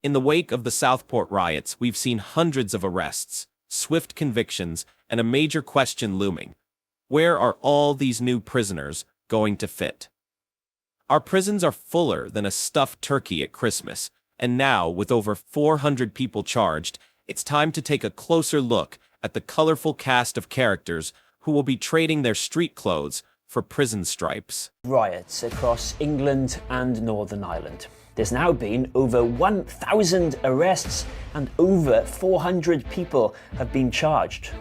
In the wake of the Southport riots, we've seen hundreds of arrests, swift convictions, and a major question looming. Where are all these new prisoners going to fit? Our prisons are fuller than a stuffed turkey at Christmas, and now, with over 400 people charged, it's time to take a closer look at the colorful cast of characters who will be trading their street clothes for prison stripes. Riots across England and Northern Ireland. There's now been over 1,000 arrests and over 400 people have been charged.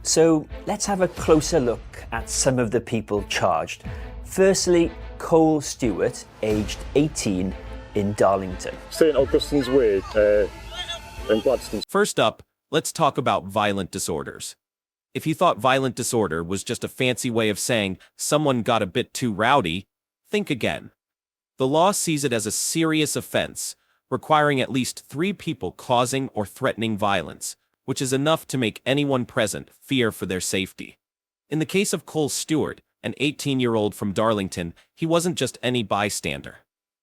So let's have a closer look at some of the people charged. Firstly, Cole Stewart, aged 18, in Darlington. St Augustine's Way in Gladstone. First up, let's talk about violent disorders. If you thought violent disorder was just a fancy way of saying someone got a bit too rowdy, think again. The law sees it as a serious offense, requiring at least 3 people causing or threatening violence, which is enough to make anyone present fear for their safety. In the case of Cole Stewart, an 18-year-old from Darlington, he wasn't just any bystander.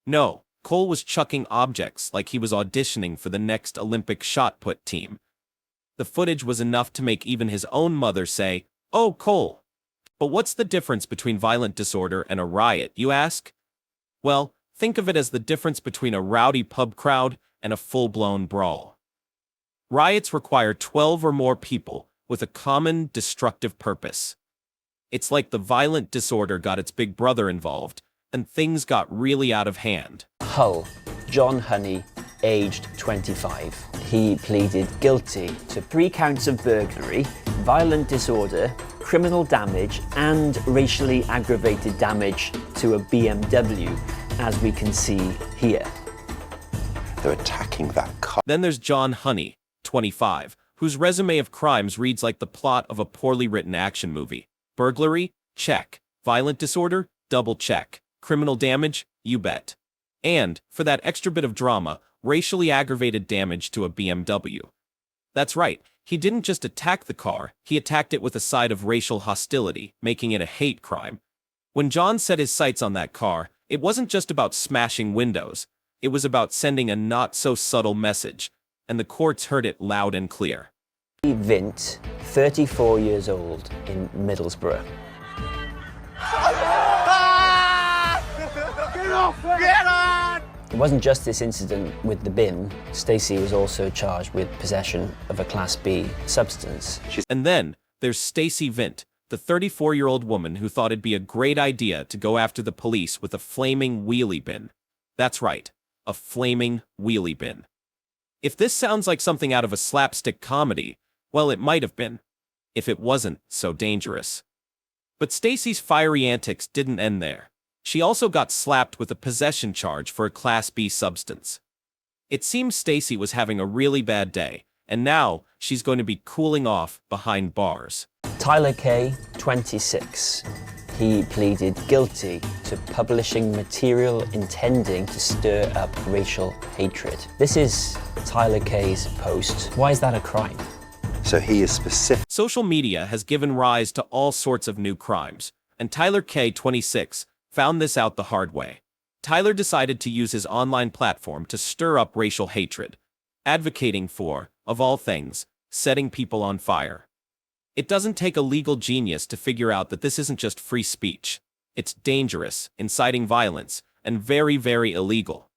No, Cole was chucking objects like he was auditioning for the next Olympic shot put team. The footage was enough to make even his own mother say, "Oh, Cole." But what's the difference between violent disorder and a riot, you ask? Well, think of it as the difference between a rowdy pub crowd and a full-blown brawl. Riots require 12 or more people with a common destructive purpose. It's like the violent disorder got its big brother involved, and things got really out of hand. Hull, John Honey, aged 25. He pleaded guilty to 3 counts of burglary, violent disorder, criminal damage, and racially aggravated damage to a BMW, as we can see here. They're attacking that car. Then there's John Honey, 25, whose resume of crimes reads like the plot of a poorly written action movie. Burglary? Check. Violent disorder? Double check. Criminal damage? You bet. And, for that extra bit of drama, racially aggravated damage to a BMW. That's right, he didn't just attack the car, he attacked it with a side of racial hostility, making it a hate crime. When John set his sights on that car, it wasn't just about smashing windows, it was about sending a not-so-subtle message, and the courts heard it loud and clear. Vint, 34 years old, in Middlesbrough. Get on! It wasn't just this incident with the bin. Stacey was also charged with possession of a Class B substance. And then, there's Stacey Vint, the 34-year-old woman who thought it'd be a great idea to go after the police with a flaming wheelie bin. That's right, a flaming wheelie bin. If this sounds like something out of a slapstick comedy, well, it might have been, if it wasn't so dangerous. But Stacey's fiery antics didn't end there. She also got slapped with a possession charge for a Class B substance. It seems Stacey was having a really bad day, and now she's going to be cooling off behind bars. Tyler Kay, 26. He pleaded guilty to publishing material intending to stir up racial hatred. This is Tyler Kay's post. Why is that a crime? So he is specific. Social media has given rise to all sorts of new crimes, and Tyler Kay, 26, found this out the hard way. Tyler decided to use his online platform to stir up racial hatred, advocating for, of all things, setting people on fire. It doesn't take a legal genius to figure out that this isn't just free speech. It's dangerous, inciting violence, and very, very illegal.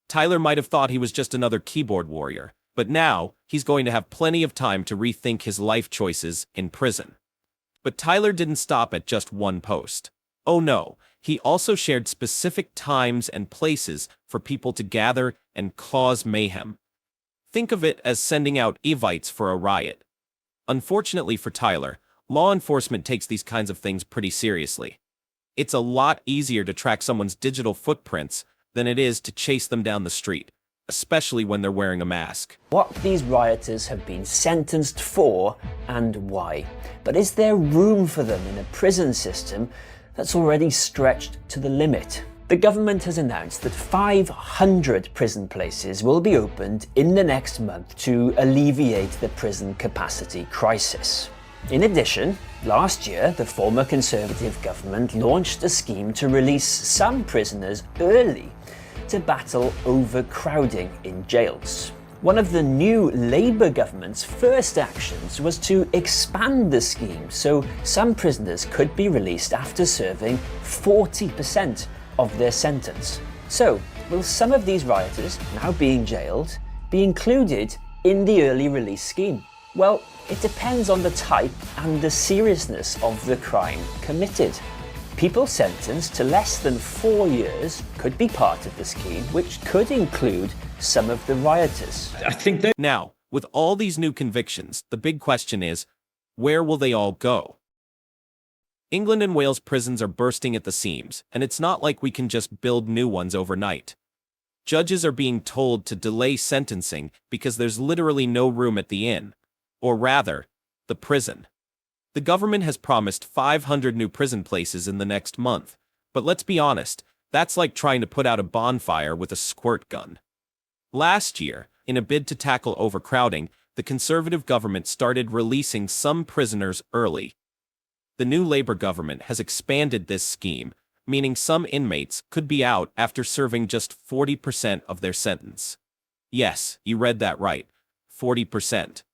Tyler might have thought he was just another keyboard warrior, but now he's going to have plenty of time to rethink his life choices in prison. But Tyler didn't stop at just one post. Oh no, he also shared specific times and places for people to gather and cause mayhem. Think of it as sending out invites for a riot. Unfortunately for Tyler, law enforcement takes these kinds of things pretty seriously. It's a lot easier to track someone's digital footprints than it is to chase them down the street, especially when they're wearing a mask. What these rioters have been sentenced for and why. But is there room for them in a prison system that's already stretched to the limit? The government has announced that 500 prison places will be opened in the next month to alleviate the prison capacity crisis. In addition, last year, the former Conservative government launched a scheme to release some prisoners early to battle overcrowding in jails. One of the new Labour government's first actions was to expand the scheme so some prisoners could be released after serving 40% of their sentence. So, will some of these rioters, now being jailed, be included in the early release scheme? Well, it depends on the type and the seriousness of the crime committed. People sentenced to less than 4 years could be part of the scheme, which could include some of the rioters. I think that Now, with all these new convictions, the big question is, where will they all go? England and Wales prisons are bursting at the seams, and it's not like we can just build new ones overnight. Judges are being told to delay sentencing because there's literally no room at the inn, or rather, the prison. The government has promised 500 new prison places in the next month, but let's be honest, that's like trying to put out a bonfire with a squirt gun. Last year, in a bid to tackle overcrowding, the Conservative government started releasing some prisoners early. The new Labour government has expanded this scheme, meaning some inmates could be out after serving just 40% of their sentence. Yes, you read that right, 40%.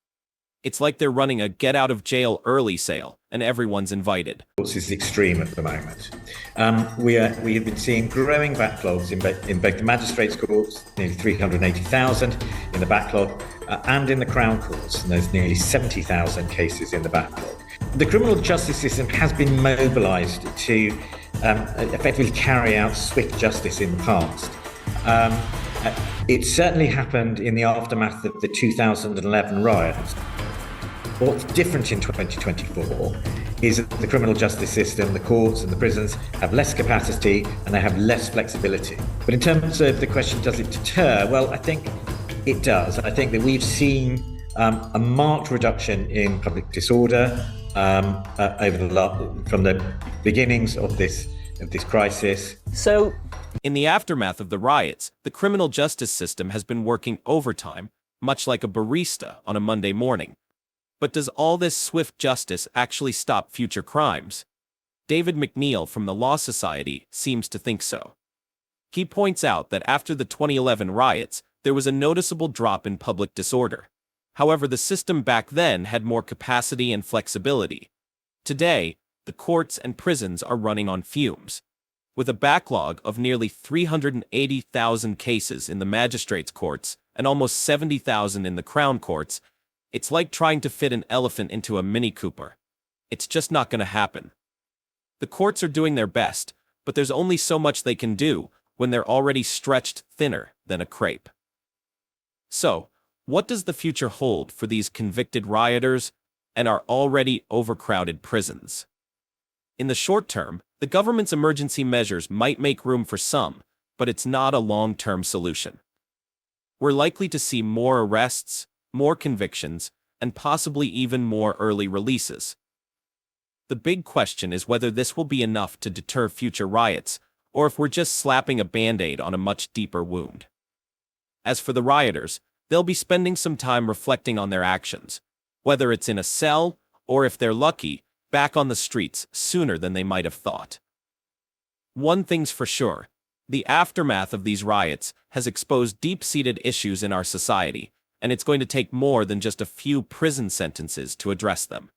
It's like they're running a get-out-of-jail-early sale, and everyone's invited. is extreme at the moment. We have been seeing growing backlogs in both the magistrates' courts, nearly 380,000 in the backlog, and in the Crown courts, and there's nearly 70,000 cases in the backlog. The criminal justice system has been mobilised to effectively carry out swift justice in the past. It certainly happened in the aftermath of the 2011 riots. What's different in 2024 is that the criminal justice system, the courts and the prisons have less capacity and they have less flexibility. But in terms of the question, does it deter? Well, I think it does. I think that we've seen a marked reduction in public disorder from the beginnings of this crisis. So, In the aftermath of the riots, the criminal justice system has been working overtime, much like a barista on a Monday morning. But does all this swift justice actually stop future crimes? David McNeil from the Law Society seems to think so. He points out that after the 2011 riots, there was a noticeable drop in public disorder. However, the system back then had more capacity and flexibility. Today, the courts and prisons are running on fumes. With a backlog of nearly 380,000 cases in the magistrates' courts and almost 70,000 in the Crown courts, it's like trying to fit an elephant into a Mini Cooper. It's just not going to happen. The courts are doing their best, but there's only so much they can do when they're already stretched thinner than a crepe. So, what does the future hold for these convicted rioters and our already overcrowded prisons? In the short term, the government's emergency measures might make room for some, but it's not a long-term solution. We're likely to see more arrests, more convictions, and possibly even more early releases. The big question is whether this will be enough to deter future riots, or if we're just slapping a Band-Aid on a much deeper wound. As for the rioters, they'll be spending some time reflecting on their actions, whether it's in a cell, or if they're lucky, back on the streets sooner than they might have thought. One thing's for sure, the aftermath of these riots has exposed deep-seated issues in our society, and it's going to take more than just a few prison sentences to address them.